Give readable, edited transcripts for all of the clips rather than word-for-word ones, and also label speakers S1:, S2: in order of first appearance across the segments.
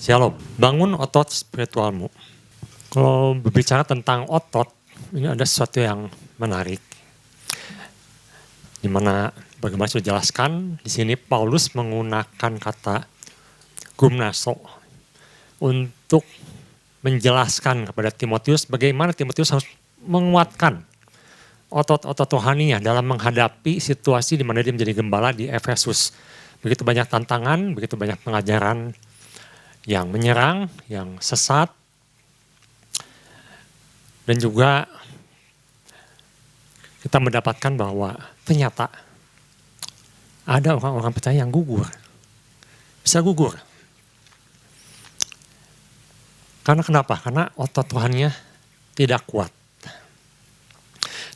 S1: Shalom, bangun otot spiritualmu. Kalau berbicara tentang otot, ini ada sesuatu yang menarik. Di mana bagaimana sudah dijelaskan, di sini Paulus menggunakan kata gymnazo untuk menjelaskan kepada Timotius bagaimana Timotius harus menguatkan otot-otot rohaninya dalam menghadapi situasi di mana dia menjadi gembala di Efesus. Begitu banyak tantangan, begitu banyak pengajaran yang menyerang, yang sesat, dan juga kita mendapatkan bahwa ternyata ada orang-orang percaya yang gugur, bisa gugur. Karena kenapa? Karena otot rohaninya tidak kuat.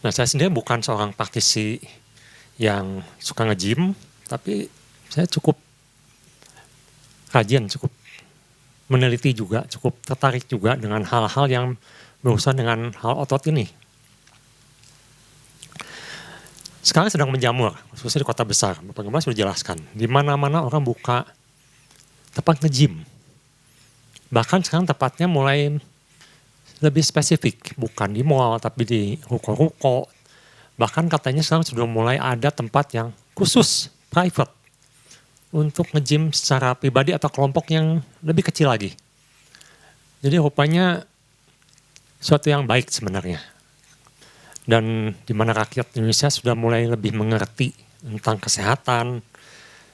S1: Nah, saya sendiri bukan seorang praktisi yang suka nge-gym, tapi saya cukup rajin, cukup meneliti juga, cukup tertarik juga dengan hal-hal yang berurusan dengan hal otot ini. Sekarang sedang menjamur, khususnya di kota besar. Bagaimana sudah dijelaskan, di mana-mana orang buka tempat nge-gym. Bahkan sekarang tempatnya mulai lebih spesifik, bukan di mall, tapi di ruko-ruko. Bahkan katanya sekarang sudah mulai ada tempat yang khusus, private, untuk nge-gym secara pribadi atau kelompok yang lebih kecil lagi. Jadi rupanya suatu yang baik sebenarnya. Dan di mana rakyat Indonesia sudah mulai lebih mengerti tentang kesehatan,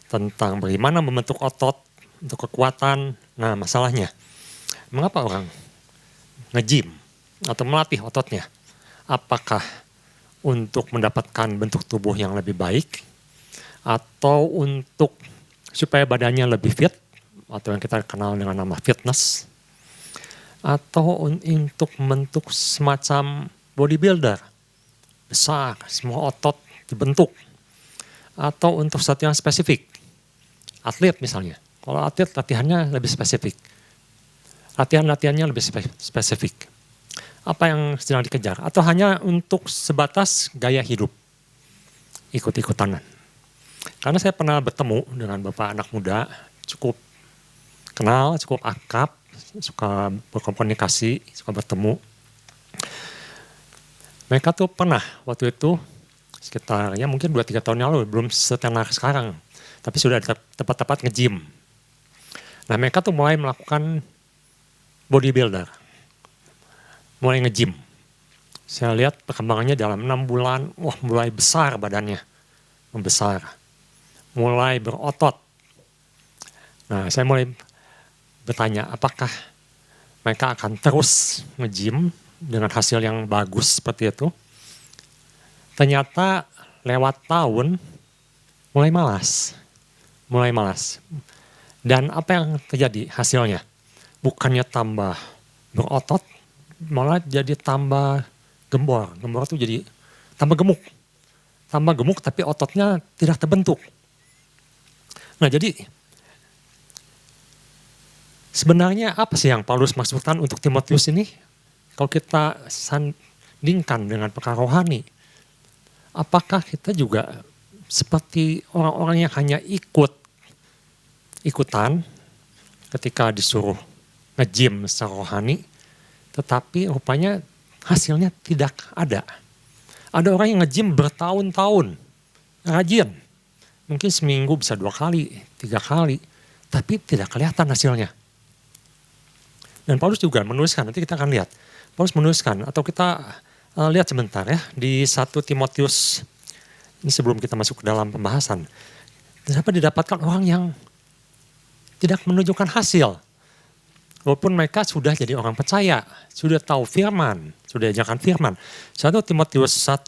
S1: tentang bagaimana membentuk otot untuk kekuatan. Nah, masalahnya, mengapa orang nge-gym atau melatih ototnya? Apakah untuk mendapatkan bentuk tubuh yang lebih baik, atau untuk supaya badannya lebih fit, atau yang kita kenal dengan nama fitness, atau untuk membentuk semacam bodybuilder, besar, semua otot dibentuk, atau untuk sesuatu yang spesifik, atlet misalnya. Kalau atlet latihannya lebih spesifik, latihannya lebih spesifik. Apa yang sedang dikejar? Atau hanya untuk sebatas gaya hidup, ikut-ikutan. Karena saya pernah bertemu dengan bapak anak muda, cukup kenal, cukup akrab, suka berkomunikasi, suka bertemu. Mereka tuh pernah waktu itu, sekitar ya mungkin 2-3 tahun yang lalu, belum setenar sekarang, tapi sudah ada tempat-tempat nge-gym. Nah, mereka tuh mulai melakukan bodybuilder, mulai nge-gym. Saya lihat perkembangannya dalam 6 bulan, wah mulai besar badannya, membesar. Mulai berotot. Nah, saya mulai bertanya, apakah mereka akan terus nge-gym dengan hasil yang bagus seperti itu? Ternyata lewat tahun mulai malas. Dan apa yang terjadi hasilnya? Bukannya tambah berotot, malah jadi tambah gembor. Gembor itu jadi tambah gemuk. Tambah gemuk tapi ototnya tidak terbentuk. Nah, jadi sebenarnya apa sih yang Paulus maksudkan untuk Timotius ini? Kalau kita sandingkan dengan perkara rohani, apakah kita juga seperti orang-orang yang hanya ikutan ketika disuruh nge-gym secara rohani, tetapi rupanya hasilnya tidak ada. Ada orang yang nge-gym bertahun-tahun, rajin. Mungkin seminggu bisa 2 kali, 3 kali, tapi tidak kelihatan hasilnya. Dan Paulus juga menuliskan, nanti kita akan lihat. Paulus menuliskan, atau kita lihat sebentar ya, di 1 Timotius, ini sebelum kita masuk ke dalam pembahasan. Kenapa didapatkan orang yang tidak menunjukkan hasil? Walaupun mereka sudah jadi orang percaya, sudah tahu firman, sudah diajarkan firman. 1 Timotius 1,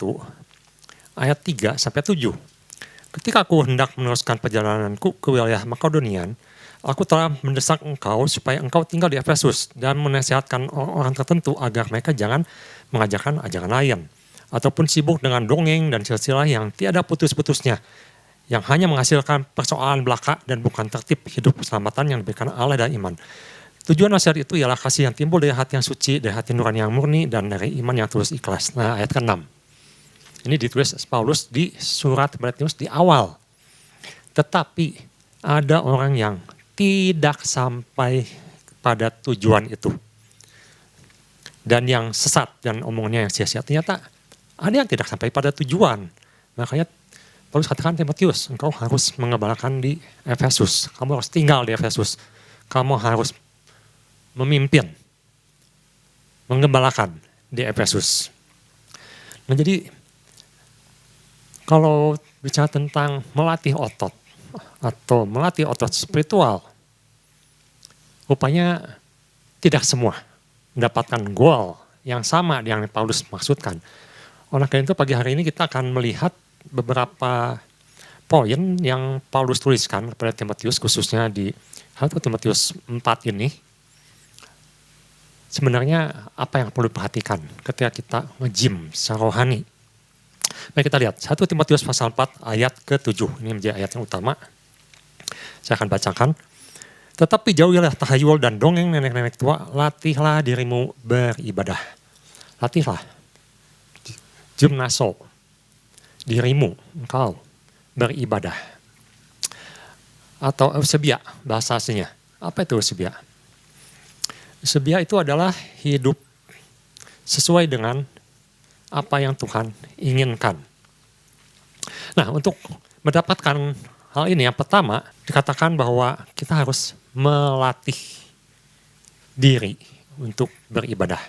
S1: ayat 3-7. Ketika aku hendak meneruskan perjalananku ke wilayah Makedonian, aku telah mendesak engkau supaya engkau tinggal di Efesus dan menasihatkan orang tertentu agar mereka jangan mengajarkan ajaran lain, ataupun sibuk dengan dongeng dan silsilah yang tiada putus-putusnya, yang hanya menghasilkan persoalan belaka dan bukan tertib hidup keselamatan yang diberikan Allah dan iman. Tujuan nasihat itu ialah kasih yang timbul dari hati yang suci, dari hati nurani yang murni, dan dari iman yang tulus ikhlas. Nah, ayat ke-6. Ini ditulis Paulus di surat Timotius di awal. Tetapi ada orang yang tidak sampai pada tujuan itu. Dan yang sesat dan omongannya yang sia-sia, ternyata ada yang tidak sampai pada tujuan. Makanya Paulus katakan, Timotius, engkau harus mengembalakan di Efesus. Kamu harus tinggal di Efesus. Kamu harus memimpin, menggembalakan di Efesus. Nah jadi kalau bicara tentang melatih otot atau melatih otot spiritual, rupanya tidak semua mendapatkan goal yang sama yang Paulus maksudkan. Oleh karena itu pagi hari ini kita akan melihat beberapa poin yang Paulus tuliskan kepada Timotius, khususnya di 1 Timotius 4 ini. Sebenarnya apa yang perlu diperhatikan ketika kita nge-gym secara rohani. Mari kita lihat 1 Timotius pasal 4 ayat ke-7. Ini menjadi ayat yang utama. Saya akan bacakan. Tetapi jauhilah tahayul dan dongeng nenek-nenek tua, latihlah dirimu beribadah. Latihlah. Gymnaso. Dirimu, engkau beribadah. Atau eusebia bahasa aslinya. Apa itu eusebia? Eusebia itu adalah hidup sesuai dengan apa yang Tuhan inginkan. Nah, untuk mendapatkan hal ini yang pertama dikatakan bahwa kita harus melatih diri untuk beribadah.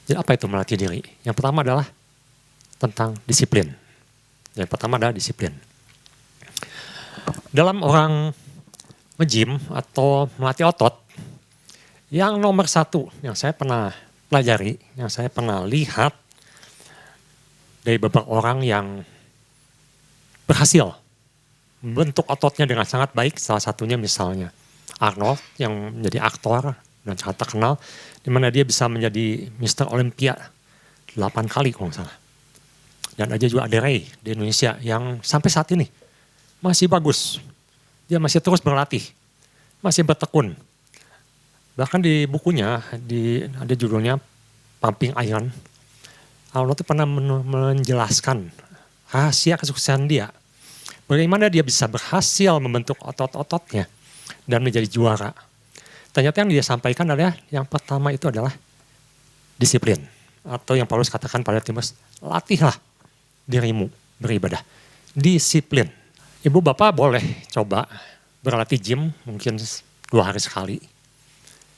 S1: Jadi apa itu melatih diri? Yang pertama adalah tentang disiplin. Yang pertama adalah disiplin. Dalam orang nge-gym atau melatih otot, yang nomor satu yang saya pernah pelajari, yang saya pernah lihat dari beberapa orang yang berhasil membentuk ototnya dengan sangat baik, salah satunya misalnya Arnold yang menjadi aktor dan sangat terkenal, di mana dia bisa menjadi Mr. Olympia 8 kali kalau nggak salah. Dan ada juga Ray di Indonesia yang sampai saat ini masih bagus. Dia masih terus berlatih, masih bertekun. Bahkan di bukunya ada judulnya Pumping Iron. Arnold itu pernah menjelaskan rahasia kesuksesan dia. Bagaimana dia bisa berhasil membentuk otot-ototnya dan menjadi juara. Ternyata yang dia sampaikan adalah yang pertama itu adalah disiplin. Atau yang Paulus katakan pada Timotius, latihlah dirimu beribadah. Disiplin. Ibu bapak boleh coba berlatih gym mungkin 2 hari sekali.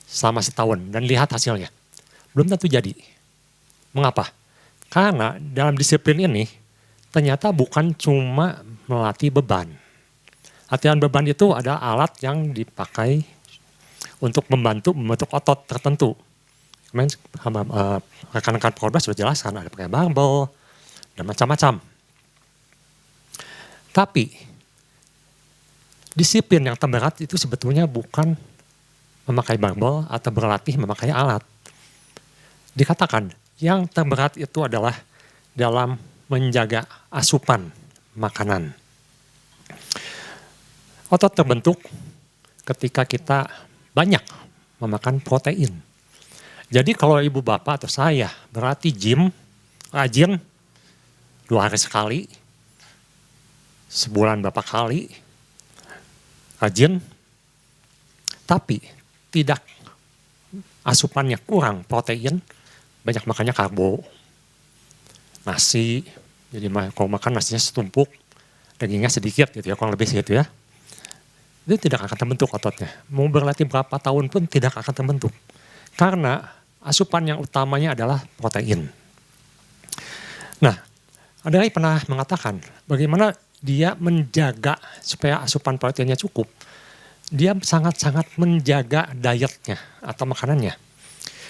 S1: Selama setahun dan lihat hasilnya. Belum tentu jadi. Mengapa? Karena dalam disiplin ini ternyata bukan cuma melatih beban. Latihan beban itu ada alat yang dipakai untuk membantu membentuk otot tertentu. Kemarin rekan-rekan Polda sudah jelaskan ada pakai barbel dan macam-macam. Tapi disiplin yang terberat itu sebetulnya bukan memakai barbel atau berlatih memakai alat. Dikatakan yang terberat itu adalah dalam menjaga asupan makanan. Otot terbentuk ketika kita banyak memakan protein. Jadi kalau ibu bapak atau saya berlatih gym, rajin 2 hari sekali, sebulan berapa kali, rajin, tapi tidak asupannya kurang protein, banyak makannya karbo, nasi, jadi kalau makan nasinya setumpuk, dagingnya sedikit gitu ya, kurang lebih segitu ya. Itu tidak akan terbentuk ototnya. Mau berlatih berapa tahun pun tidak akan terbentuk. Karena asupan yang utamanya adalah protein. Nah, ada yang pernah mengatakan bagaimana dia menjaga supaya asupan proteinnya cukup. Dia sangat-sangat menjaga dietnya atau makanannya.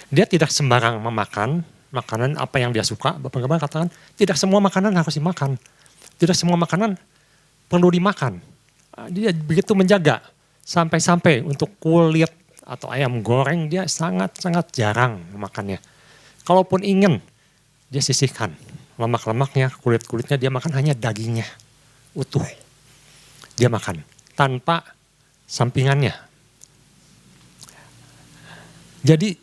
S1: Dia tidak sembarang memakan makanan apa yang dia suka. Bapak-bapak katakan tidak semua makanan harus dimakan. Tidak semua makanan perlu dimakan. Dia begitu menjaga sampai-sampai untuk kulit atau ayam goreng dia sangat-sangat jarang memakannya. Kalaupun ingin dia sisihkan lemak-lemaknya, kulit-kulitnya dia makan hanya dagingnya utuh. Dia makan tanpa sampingannya. Jadi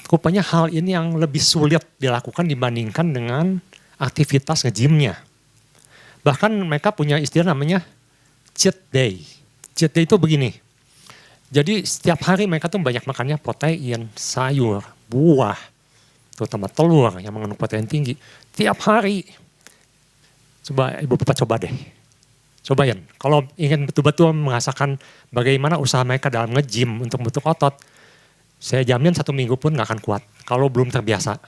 S1: rupanya hal ini yang lebih sulit dilakukan dibandingkan dengan aktivitas nge-gymnya. Bahkan mereka punya istilah namanya cheat day. Cheat day itu begini, Jadi setiap hari mereka tuh banyak makannya protein, sayur, buah, terutama telur yang mengandung protein tinggi. Tiap hari. Coba ibu bapak coba deh. Cobain. Kalau ingin betul-betul merasakan bagaimana usaha mereka dalam nge-gym untuk bentuk otot, saya jamin 1 minggu pun gak akan kuat kalau belum terbiasa.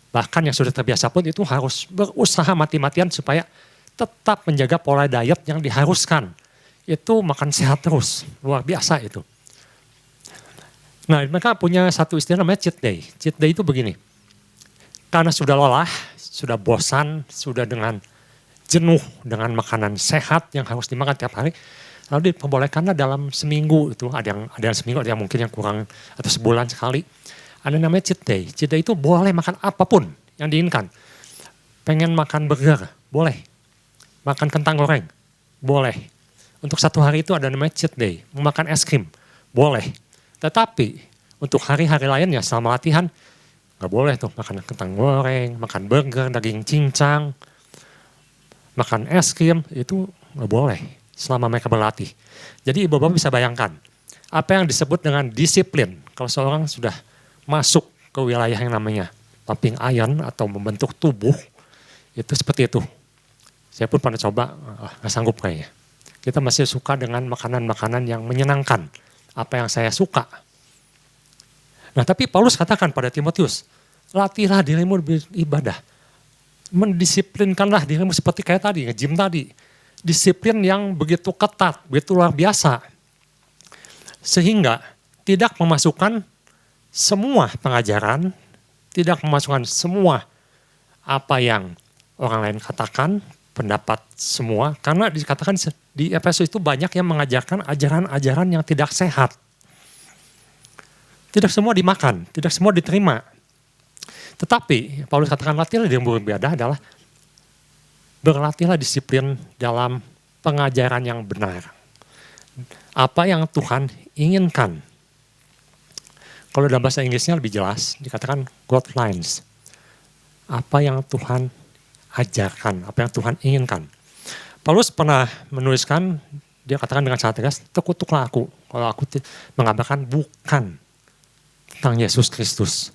S1: Bahkan yang sudah terbiasa pun itu harus berusaha mati-matian supaya tetap menjaga pola diet yang diharuskan. Itu makan sehat terus, luar biasa itu. Nah, mereka punya satu istilah namanya cheat day. Cheat day itu begini, karena sudah lelah, sudah bosan, sudah dengan jenuh dengan makanan sehat yang harus dimakan tiap hari, lalu diperbolehkanlah dalam seminggu itu, ada yang seminggu, ada yang mungkin yang kurang, atau sebulan sekali, ada namanya cheat day. Cheat day itu boleh makan apapun yang diinginkan. Pengen makan burger, boleh. Makan kentang goreng, boleh. Untuk 1 hari itu ada namanya cheat day, makan es krim, boleh. Tetapi untuk hari-hari lainnya selama latihan, nggak boleh tuh makan kentang goreng, makan burger, daging cincang, makan es krim, itu nggak boleh selama mereka berlatih. Jadi ibu-bapak bisa bayangkan, apa yang disebut dengan disiplin, kalau seorang sudah masuk ke wilayah yang namanya pumping iron atau membentuk tubuh, itu seperti itu. Saya pun pernah coba, nggak sanggup kayaknya. Kita masih suka dengan makanan-makanan yang menyenangkan, apa yang saya suka. Nah, tapi Paulus katakan pada Timotius, latihlah dirimu beribadah. Mendisiplinkanlah dirimu seperti kayak tadi, nge-gym tadi. Disiplin yang begitu ketat, begitu luar biasa. Sehingga tidak memasukkan semua pengajaran, tidak memasukkan semua apa yang orang lain katakan, pendapat semua, karena dikatakan di Efesus itu banyak yang mengajarkan ajaran-ajaran yang tidak sehat. Tidak semua dimakan, tidak semua diterima. Tetapi Paulus katakan latihlah yang beribadah adalah berlatihlah disiplin dalam pengajaran yang benar. Apa yang Tuhan inginkan. Kalau dalam bahasa Inggrisnya lebih jelas, dikatakan guidelines. Apa yang Tuhan ajarkan, apa yang Tuhan inginkan. Paulus pernah menuliskan, dia katakan dengan sangat tegas, terkutuklah aku, kalau aku mengabarkan bukan tentang Yesus Kristus.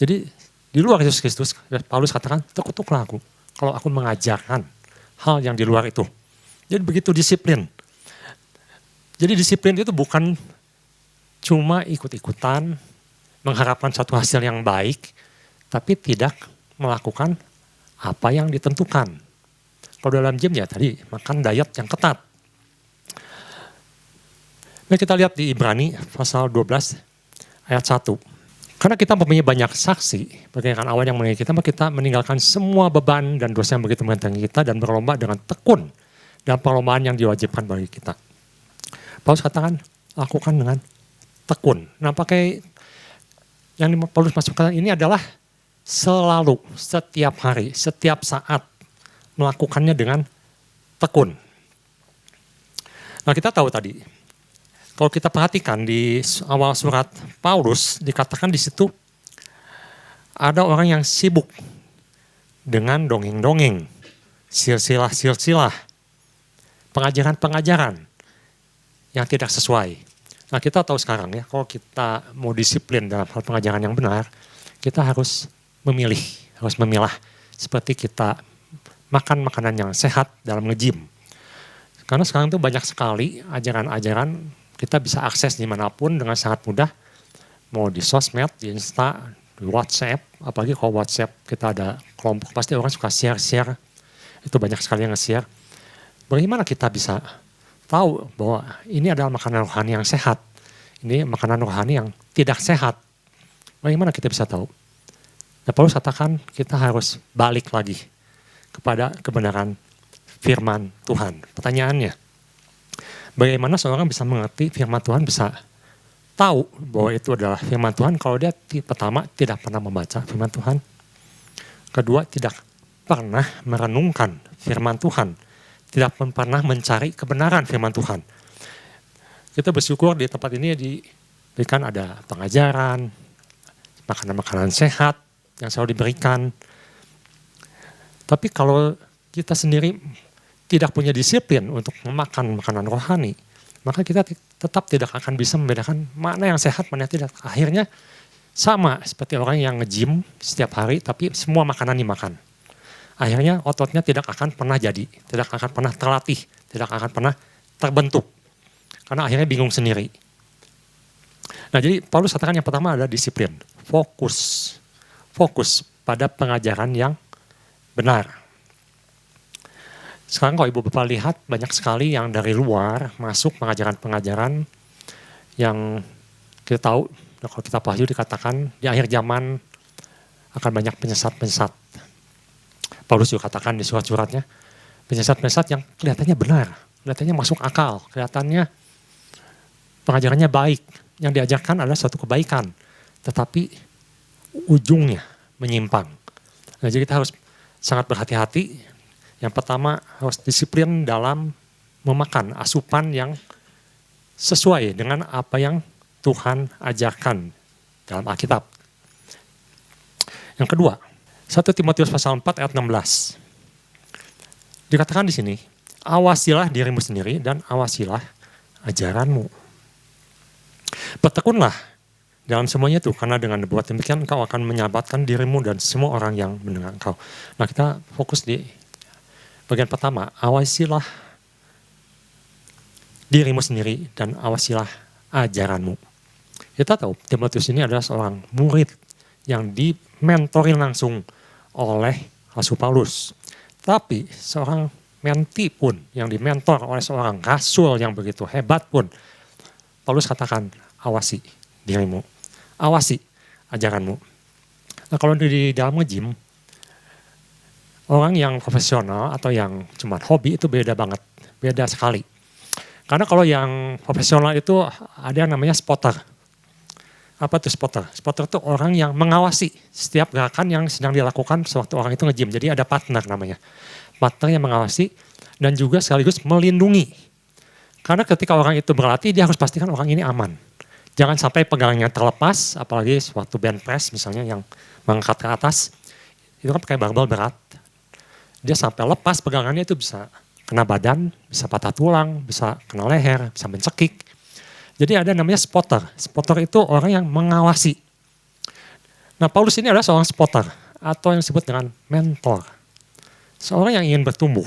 S1: Jadi di luar Yesus Kristus, Paulus katakan, terkutuklah aku, kalau aku mengajarkan hal yang di luar itu. Jadi begitu disiplin. Jadi disiplin itu bukan cuma ikut-ikutan, mengharapkan satu hasil yang baik, tapi tidak melakukan apa yang ditentukan. Kalau dalam gym ya tadi makan diet yang ketat. Nah, kita lihat di Ibrani pasal 12 ayat 1. Karena kita mempunyai banyak saksi, bagaikan awan yang mengelilingi kita, maka kita meninggalkan semua beban dan dosa yang begitu mengentangi kita dan berlomba dengan tekun dalam perlombaan yang diwajibkan bagi kita. Paulus katakan, lakukan dengan tekun. Nah, pakai yang Paulus masukkan ini adalah selalu, setiap hari, setiap saat melakukannya dengan tekun. Nah, kita tahu tadi, kalau kita perhatikan di awal surat Paulus, dikatakan di situ ada orang yang sibuk dengan dongeng-dongeng, silsilah-silsilah, pengajaran-pengajaran yang tidak sesuai. Nah, kita tahu sekarang ya, kalau kita mau disiplin dalam hal pengajaran yang benar, kita harus memilih, harus memilah. Seperti kita makan makanan yang sehat dalam nge-gym. Karena sekarang tuh banyak sekali ajaran-ajaran kita bisa akses dimanapun dengan sangat mudah. Mau di sosmed, di Insta, di WhatsApp. Apalagi kalau WhatsApp kita ada kelompok, pasti orang suka share-share. Itu banyak sekali yang nge-share. Bagaimana kita bisa tahu bahwa ini adalah makanan rohani yang sehat. Ini makanan rohani yang tidak sehat. Bagaimana kita bisa tahu? Nah, Paulus katakan kita harus balik lagi kepada kebenaran firman Tuhan. Pertanyaannya, bagaimana seorang bisa mengerti firman Tuhan, bisa tahu bahwa itu adalah firman Tuhan kalau dia pertama tidak pernah membaca firman Tuhan, kedua tidak pernah merenungkan firman Tuhan, tidak pernah mencari kebenaran firman Tuhan. Kita bersyukur di tempat ini diberikan ada pengajaran, makanan-makanan sehat yang selalu diberikan. Tapi kalau kita sendiri tidak punya disiplin untuk memakan makanan rohani, maka kita tetap tidak akan bisa membedakan mana yang sehat, mana yang tidak. Akhirnya sama seperti orang yang nge-gym setiap hari tapi semua makanan dimakan. Akhirnya ototnya tidak akan pernah jadi, tidak akan pernah terlatih, tidak akan pernah terbentuk. Karena akhirnya bingung sendiri. Nah jadi Paulus katakan yang pertama adalah disiplin, fokus. Fokus pada pengajaran yang benar. Sekarang kalau Ibu Bapak lihat banyak sekali yang dari luar masuk pengajaran-pengajaran yang kita tahu, kalau kita Wahyu dikatakan di akhir zaman akan banyak penyesat-penyesat. Paulus juga katakan di surat-suratnya, penyesat-penyesat yang kelihatannya benar, kelihatannya masuk akal, kelihatannya pengajarannya baik, yang diajarkan adalah suatu kebaikan, tetapi ujungnya menyimpang. Nah, jadi kita harus sangat berhati-hati. Yang pertama harus disiplin dalam memakan asupan yang sesuai dengan apa yang Tuhan ajarkan dalam Alkitab. Yang kedua, 1 Timotius pasal 4 ayat 16. Dikatakan di sini, awasilah dirimu sendiri dan awasilah ajaranmu. Bertekunlah dalam semuanya itu, karena dengan berbuat demikian engkau akan menyelamatkan dirimu dan semua orang yang mendengar engkau. Nah kita fokus di bagian pertama, awasilah dirimu sendiri dan awasilah ajaranmu. Kita tahu Timotius ini adalah seorang murid yang dimentorin langsung oleh Rasul Paulus. Tapi seorang menti pun yang dimentor oleh seorang rasul yang begitu hebat pun, Paulus katakan awasi dirimu, awasi ajaranmu. Nah kalau di dalam nge-gym, orang yang profesional atau yang cuma hobi itu beda banget, beda sekali. Karena kalau yang profesional itu ada yang namanya spotter. Apa itu spotter? Spotter itu orang yang mengawasi setiap gerakan yang sedang dilakukan sewaktu orang itu nge-gym. Jadi ada partner namanya. Partner yang mengawasi dan juga sekaligus melindungi. Karena ketika orang itu berlatih, dia harus pastikan orang ini aman. Jangan sampai pegangannya terlepas, apalagi suatu bench press misalnya yang mengangkat ke atas. Itu kan pakai barbel berat. Dia sampai lepas pegangannya itu bisa kena badan, bisa patah tulang, bisa kena leher, bisa mencekik. Jadi ada namanya spotter. Spotter itu orang yang mengawasi. Nah Paulus ini adalah seorang spotter atau yang disebut dengan mentor. Seorang yang ingin bertumbuh,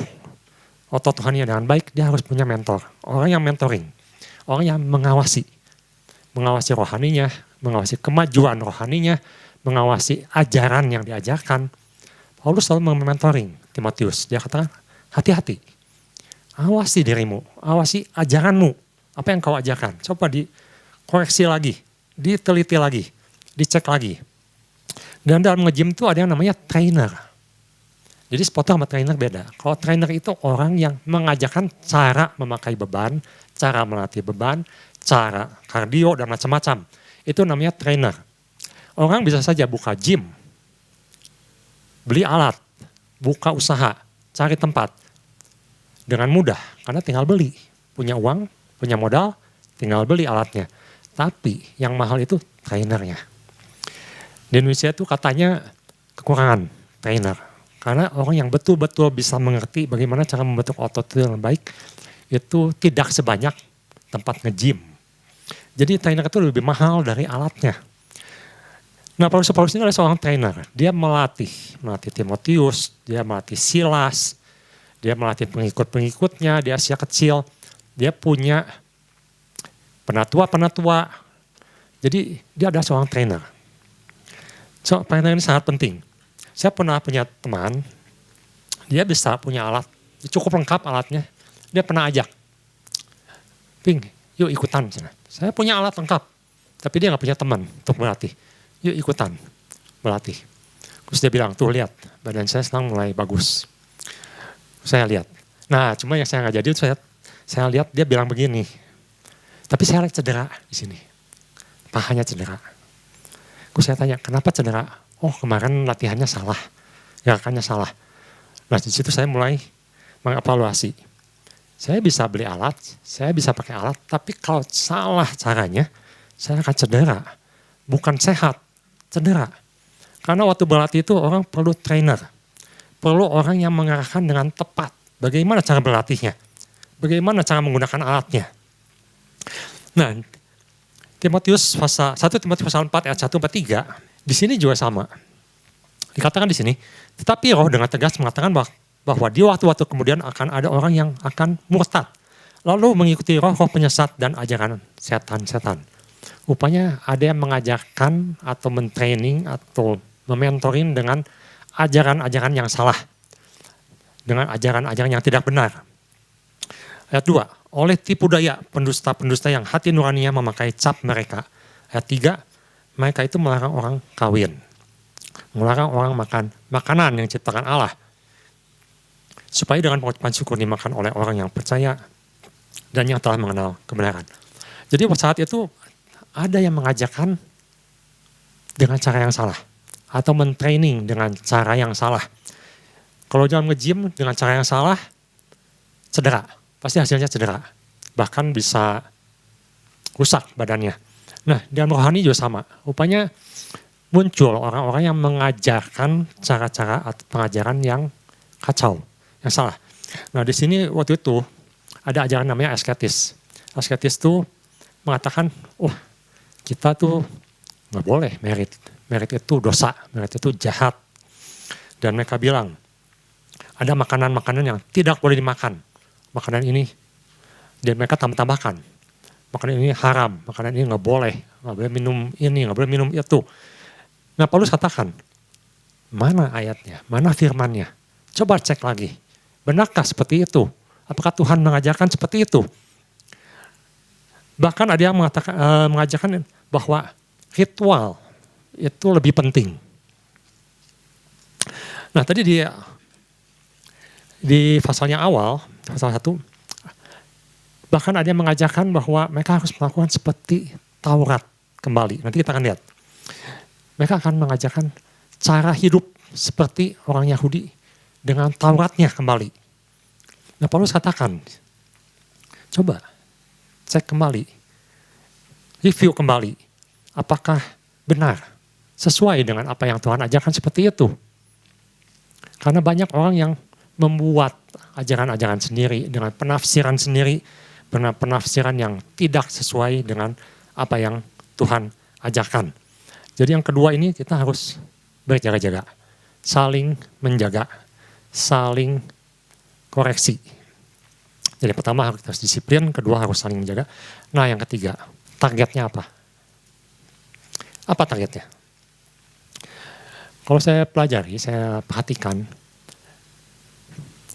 S1: otot Tuhannya dengan baik, dia harus punya mentor. Orang yang mentoring, orang yang mengawasi. Mengawasi rohaninya, mengawasi kemajuan rohaninya, mengawasi ajaran yang diajarkan. Paulus selalu mementoring Timotius. Dia katakan, hati-hati, awasi dirimu, awasi ajaranmu. Apa yang kau ajarkan? Coba dikoreksi lagi, diteliti lagi, dicek lagi. Dan dalam nge-gym itu ada yang namanya trainer. Jadi spotter sama trainer beda. Kalau trainer itu orang yang mengajarkan cara memakai beban, cara melatih beban, cara kardio dan macam-macam. Itu namanya trainer. Orang bisa saja buka gym, beli alat, buka usaha, cari tempat. Dengan mudah, karena tinggal beli. Punya uang, punya modal, tinggal beli alatnya. Tapi yang mahal itu trainernya. Di Indonesia itu katanya kekurangan trainer. Karena orang yang betul-betul bisa mengerti bagaimana cara membentuk otot itu dengan baik, itu tidak sebanyak tempat nge-gym. Jadi trainer itu lebih mahal dari alatnya. Nah Paulus ini adalah seorang trainer. Dia melatih Timotius, dia melatih Silas, dia melatih pengikut-pengikutnya, dia Asia kecil. Dia punya penatua. Jadi dia adalah seorang trainer. So, trainer ini sangat penting. Saya pernah punya teman, dia bisa punya alat, cukup lengkap alatnya. Dia pernah ajak, Ping, yuk ikutan. Saya punya alat lengkap, tapi dia gak punya teman untuk berlatih. Yuk ikutan, berlatih. Terus dia bilang, tuh lihat, badan saya sekarang mulai bagus. Saya lihat. Nah, cuma yang saya gak jadi, saya lihat dia bilang begini, tapi saya lihat cedera di sini, pahanya cedera. Saya tanya, kenapa cedera? Oh kemarin latihannya salah, gerakannya salah. Nah di situ saya mulai mengevaluasi. Saya bisa beli alat, saya bisa pakai alat, tapi kalau salah caranya, saya akan cedera. Bukan sehat, cedera. Karena waktu berlatih itu orang perlu trainer, perlu orang yang mengarahkan dengan tepat. Bagaimana cara berlatihnya? Bagaimana cara menggunakan alatnya? Nah, Timotius pasal 1 Timotius pasal 4 ayat 1 sampai 3, di sini juga sama. Dikatakan di sini, tetapi roh dengan tegas mengatakan bahwa di waktu-waktu kemudian akan ada orang yang akan murtad, lalu mengikuti roh-roh penyesat dan ajaran setan-setan. Rupanya ada yang mengajarkan atau mentraining atau mementorin dengan ajaran-ajaran yang salah, dengan ajaran-ajaran yang tidak benar. Ayat 2, oleh tipu daya pendusta-pendusta yang hati nuraninya memakai cap mereka. Ayat 3, mereka itu melarang orang kawin, melarang orang makan makanan yang diciptakan Allah, supaya dengan pengucapan syukur dimakan oleh orang yang percaya dan yang telah mengenal kebenaran. Jadi saat itu ada yang mengajarkan dengan cara yang salah, atau mentraining dengan cara yang salah. Kalau dalam nge-gym dengan cara yang salah, cedera. Pasti hasilnya cedera. Bahkan bisa rusak badannya. Nah, dalam rohani juga sama. Rupanya muncul orang-orang yang mengajarkan cara-cara atau pengajaran yang kacau, yang salah. Nah, di sini waktu itu ada ajaran namanya asketis. Asketis itu mengatakan, kita tuh nggak boleh merit. Merit itu dosa, merit itu jahat. Dan mereka bilang, ada makanan-makanan yang tidak boleh dimakan. Makanan ini, dan mereka tambahkan, makanan ini haram, makanan ini nggak boleh minum ini, nggak boleh minum itu. Nah, Paulus katakan, mana ayatnya, mana firmannya? Coba cek lagi, benarkah seperti itu? Apakah Tuhan mengajarkan seperti itu? Bahkan ada yang mengajarkan bahwa ritual itu lebih penting. Nah, tadi di pasalnya awal, pasal 1, bahkan ada yang mengajarkan bahwa mereka harus melakukan seperti Taurat kembali. Nanti kita akan lihat. Mereka akan mengajarkan cara hidup seperti orang Yahudi dengan Tauratnya kembali. Nah, Paulus katakan, coba cek kembali, review kembali, apakah benar sesuai dengan apa yang Tuhan ajarkan seperti itu. Karena banyak orang yang membuat ajaran-ajaran sendiri dengan penafsiran sendiri, dengan penafsiran yang tidak sesuai dengan apa yang Tuhan ajarkan. Jadi yang kedua ini kita harus berjaga-jaga, saling menjaga, saling koreksi. Jadi pertama harus disiplin, kedua harus saling menjaga. Nah, yang ketiga, targetnya apa? Apa targetnya? Kalau saya pelajari, saya perhatikan,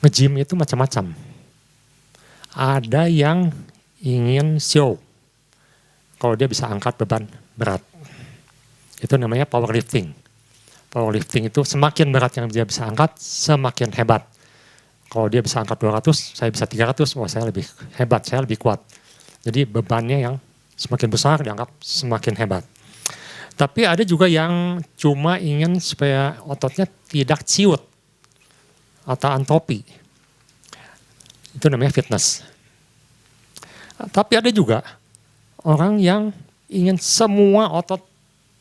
S1: nge-gym itu macam-macam. Ada yang ingin show, kalau dia bisa angkat beban berat. Itu namanya powerlifting. Powerlifting itu semakin berat yang dia bisa angkat, semakin hebat. Kalau dia bisa angkat 200, saya bisa 300, wah saya lebih hebat, saya lebih kuat. Jadi bebannya yang semakin besar dianggap semakin hebat. Tapi ada juga yang cuma ingin supaya ototnya tidak ciut atau antropi. Itu namanya fitness. Tapi ada juga orang yang ingin semua otot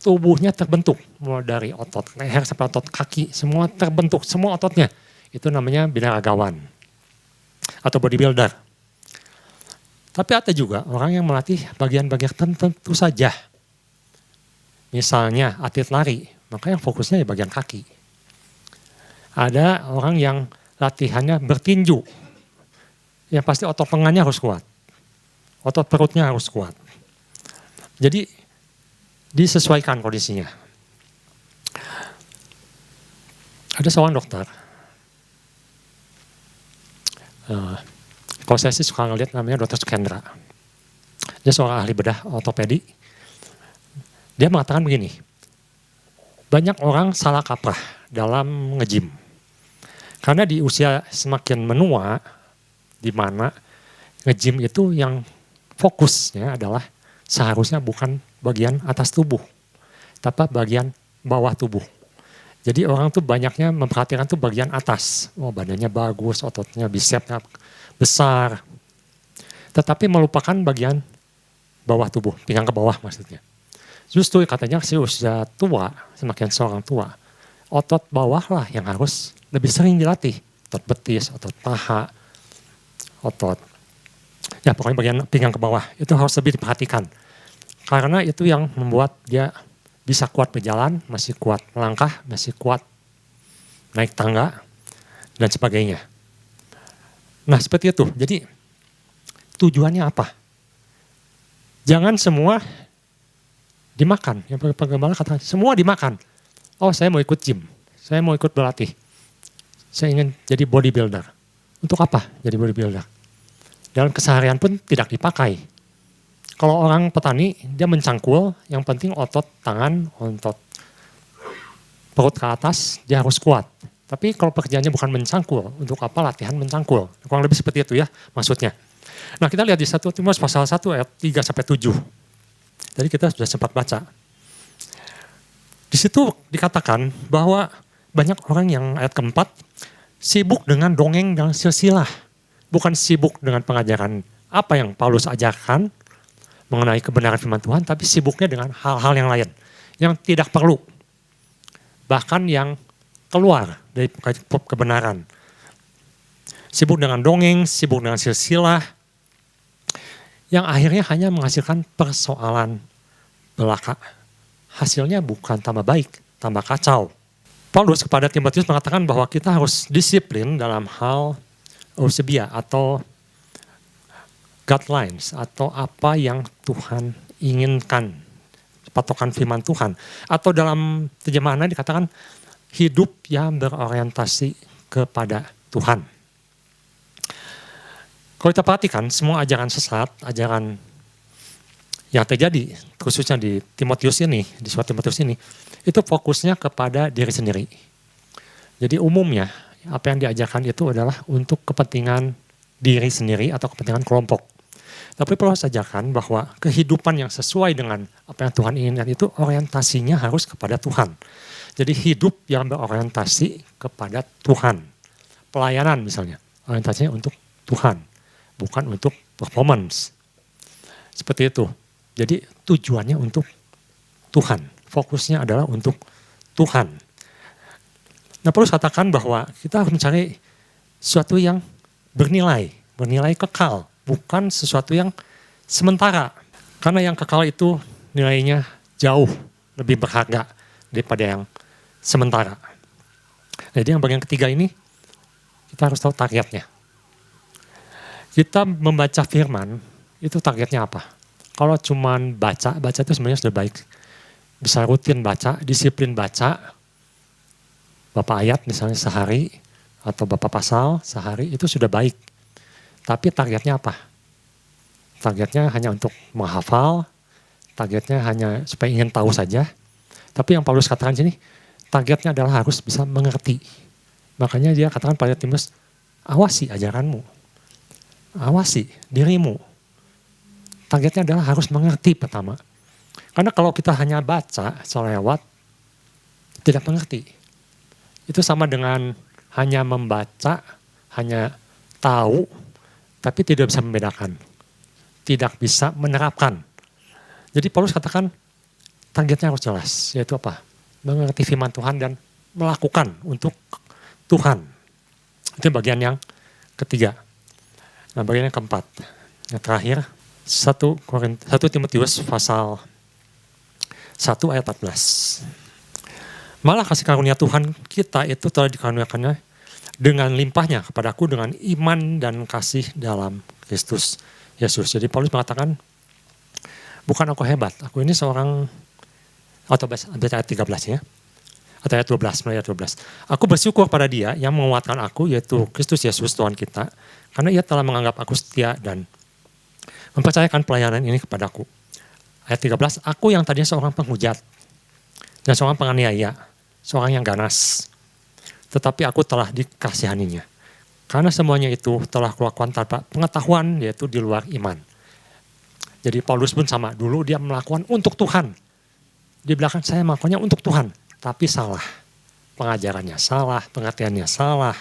S1: tubuhnya terbentuk. Mulai dari otot leher sampai otot kaki, semua terbentuk, semua ototnya. Itu namanya binaragawan atau bodybuilder. Tapi ada juga orang yang melatih bagian-bagian tertentu saja. Misalnya atlet lari, maka yang fokusnya di bagian kaki. Ada orang yang latihannya bertinju, yang pasti otot lengannya harus kuat, otot perutnya harus kuat. Jadi disesuaikan kondisinya. Ada seorang dokter, kalau saya sih suka ngeliat namanya Dr. Sukendra. Dia seorang ahli bedah ortopedi. Dia mengatakan begini, banyak orang salah kaprah dalam nge-gym. Karena di usia semakin menua, di mana nge-gym itu yang fokusnya adalah seharusnya bukan bagian atas tubuh, tapi bagian bawah tubuh. Jadi orang tuh banyaknya memperhatikan tuh bagian atas. Oh, badannya bagus, ototnya bisepnya besar. Tetapi melupakan bagian bawah tubuh, pinggang ke bawah maksudnya. Justru katanya si usia tua, semakin seorang tua, otot bawah lah yang harus lebih sering dilatih. Otot betis, otot paha, otot Ya pokoknya bagian pinggang ke bawah itu harus lebih diperhatikan. Karena itu yang membuat dia bisa kuat berjalan, masih kuat melangkah, masih kuat naik tangga, dan sebagainya. Nah seperti itu, jadi tujuannya apa? Jangan semua dimakan. Yang penggembala katakan, semua dimakan. Oh saya mau ikut gym, saya mau ikut berlatih. Saya ingin jadi bodybuilder. Untuk apa jadi bodybuilder? Dalam keseharian pun tidak dipakai. Kalau orang petani, dia mencangkul, yang penting otot tangan, otot perut ke atas, dia harus kuat. Tapi kalau pekerjaannya bukan mencangkul, untuk apa latihan mencangkul? Kurang lebih seperti itu ya maksudnya. Nah kita lihat di 1 Timotius pasal 1 ayat 3-7. Tadi kita sudah sempat baca. Di situ dikatakan bahwa banyak orang yang ayat keempat sibuk dengan dongeng dan silsilah. Bukan sibuk dengan pengajaran apa yang Paulus ajarkan mengenai kebenaran firman Tuhan, tapi sibuknya dengan hal-hal yang lain. Yang tidak perlu. Bahkan yang keluar dari kebenaran. Sibuk dengan dongeng, sibuk dengan silsilah, yang akhirnya hanya menghasilkan persoalan belaka. Hasilnya bukan tambah baik, tambah kacau. Paulus kepada Timotius mengatakan bahwa kita harus disiplin dalam hal eusebia atau guidelines atau apa yang Tuhan inginkan, patokan firman Tuhan. Atau dalam terjemahannya dikatakan hidup yang berorientasi kepada Tuhan. Kalau kita perhatikan semua ajaran sesat, ajaran yang terjadi khususnya di Timotius ini, di surat Timotius ini, itu fokusnya kepada diri sendiri. Jadi umumnya apa yang diajarkan itu adalah untuk kepentingan diri sendiri atau kepentingan kelompok. Tapi perlu saya ajarkan bahwa kehidupan yang sesuai dengan apa yang Tuhan inginkan itu orientasinya harus kepada Tuhan. Jadi hidup yang berorientasi kepada Tuhan. Pelayanan misalnya, orientasinya untuk Tuhan, bukan untuk performance. Seperti itu. Jadi tujuannya untuk Tuhan. Fokusnya adalah untuk Tuhan. Nah perlu katakan bahwa kita harus mencari sesuatu yang bernilai kekal. Bukan sesuatu yang sementara. Karena yang kekal itu nilainya jauh lebih berharga daripada yang sementara. Jadi yang bagian ketiga ini, kita harus tahu targetnya. Kita membaca firman, itu targetnya apa? Kalau cuma baca itu sebenarnya sudah baik. Bisa rutin baca, disiplin baca, beberapa ayat misalnya sehari, atau beberapa pasal sehari, itu sudah baik. Tapi targetnya apa? Targetnya hanya untuk menghafal, targetnya hanya supaya ingin tahu saja. Tapi yang Paulus katakan sini, targetnya adalah harus bisa mengerti. Makanya dia katakan pada Timotius, awasi ajaranmu, awasi dirimu. Targetnya adalah harus mengerti pertama. Karena kalau kita hanya baca selewat, tidak mengerti. Itu sama dengan hanya membaca, hanya tahu, tapi tidak bisa membedakan. Tidak bisa menerapkan. Jadi Paulus katakan targetnya harus jelas, yaitu apa? Mengerti firman Tuhan dan melakukan untuk Tuhan. Itu bagian yang ketiga. Nah bagian yang keempat, yang terakhir, 1 Timotius pasal 1 ayat 14. Malah kasih karunia Tuhan kita itu telah dikaruniakannya dengan limpahnya kepadaku dengan iman dan kasih dalam Kristus Yesus. Jadi Paulus mengatakan, bukan aku hebat, aku ini seorang, atau ayat 13 ya, atau ayat 12, mulai ayat 12. Aku bersyukur pada dia yang menguatkan aku, yaitu Kristus Yesus Tuhan kita, karena ia telah menganggap aku setia dan mempercayakan pelayanan ini kepadaku. Ayat 13, aku yang tadinya seorang penghujat dan seorang penganiaya, seorang yang ganas, tetapi aku telah dikasihaninya. Karena semuanya itu telah kulakukan tanpa pengetahuan, yaitu di luar iman. Jadi Paulus pun sama, dulu dia melakukan untuk Tuhan. Di belakang saya melakukannya untuk Tuhan, tapi salah. Pengajarannya salah, pengertiannya salah,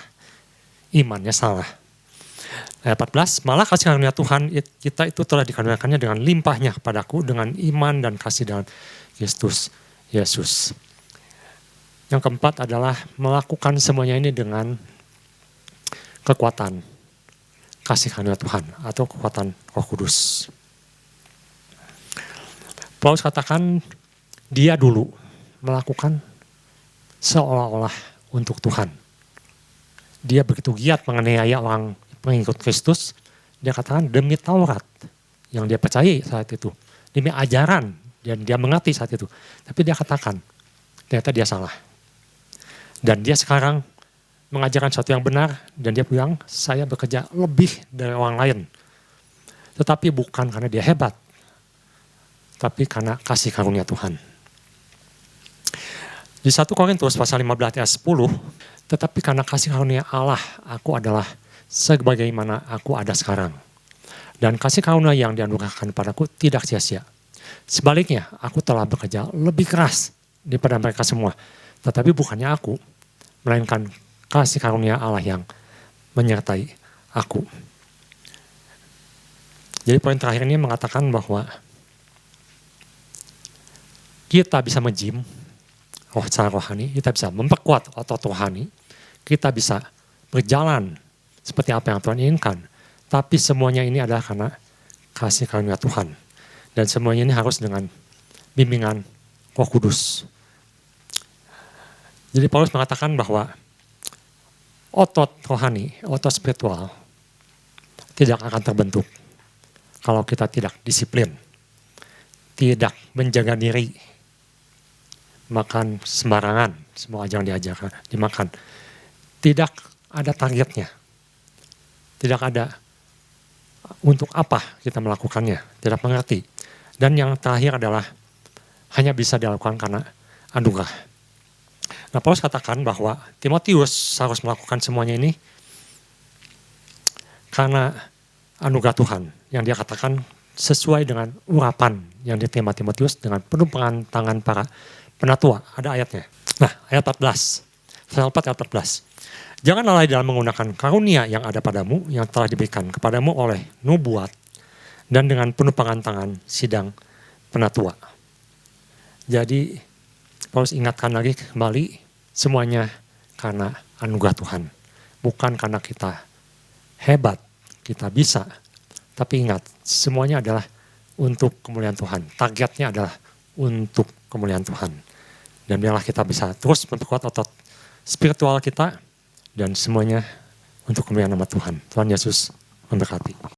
S1: imannya salah. Ayat 14, malah kasih karunia Tuhan kita itu telah dikaruniakannya dengan limpahnya kepadaku, dengan iman dan kasih dalam Kristus Yesus. Yang keempat adalah melakukan semuanya ini dengan kekuatan. kasih karunia Tuhan atau kekuatan Roh Kudus. Paulus katakan dia dulu melakukan seolah-olah untuk Tuhan. Dia begitu giat menganiaya orang pengikut Kristus. Dia katakan demi Taurat yang dia percayai saat itu. Demi ajaran dan dia mengerti saat itu. Tapi dia katakan ternyata dia salah. Dan dia sekarang mengajarkan sesuatu yang benar. Dan dia bilang saya bekerja lebih dari orang lain. Tetapi bukan karena dia hebat. Tapi karena kasih karunia Tuhan. Di 1 Korintus pasal 15 ayat 10, tetapi karena kasih karunia Allah, aku adalah sebagaimana aku ada sekarang. Dan kasih karunia yang dianugerahkan padaku tidak sia-sia. Sebaliknya, aku telah bekerja lebih keras daripada mereka semua. Tetapi bukannya aku, melainkan kasih karunia Allah yang menyertai aku. Jadi poin terakhir ini mengatakan bahwa kita bisa menjim secara rohani, kita bisa memperkuat otot rohani, kita bisa berjalan seperti apa yang Tuhan inginkan. Tapi semuanya ini adalah karena kasih karunia Tuhan. Dan semuanya ini harus dengan bimbingan Roh Kudus. Jadi Paulus mengatakan bahwa otot rohani, otot spiritual tidak akan terbentuk kalau kita tidak disiplin, tidak menjaga diri, makan sembarangan, semua jangan diajarkan, dimakan. Tidak ada targetnya. Tidak ada untuk apa kita melakukannya, tidak mengerti. Dan yang terakhir adalah hanya bisa dilakukan karena anugerah. Nah, Paulus katakan bahwa Timotius harus melakukan semuanya ini karena anugerah Tuhan yang dia katakan sesuai dengan urapan yang diterima Timotius dengan penuh tangan para penatua. Ada ayatnya. Nah, ayat 14. Pasal 4 ayat 14. Jangan lalai dalam menggunakan karunia yang ada padamu, yang telah diberikan kepadamu oleh nubuat, dan dengan penuh tangan sidang penatua. Jadi, Paulus ingatkan lagi kembali, semuanya karena anugerah Tuhan. Bukan karena kita hebat, kita bisa. Tapi ingat, semuanya adalah untuk kemuliaan Tuhan. Targetnya adalah untuk kemuliaan Tuhan. Dan biarlah kita bisa terus memperkuat otot spiritual kita dan semuanya untuk kemuliaan nama Tuhan. Tuhan Yesus memberkati.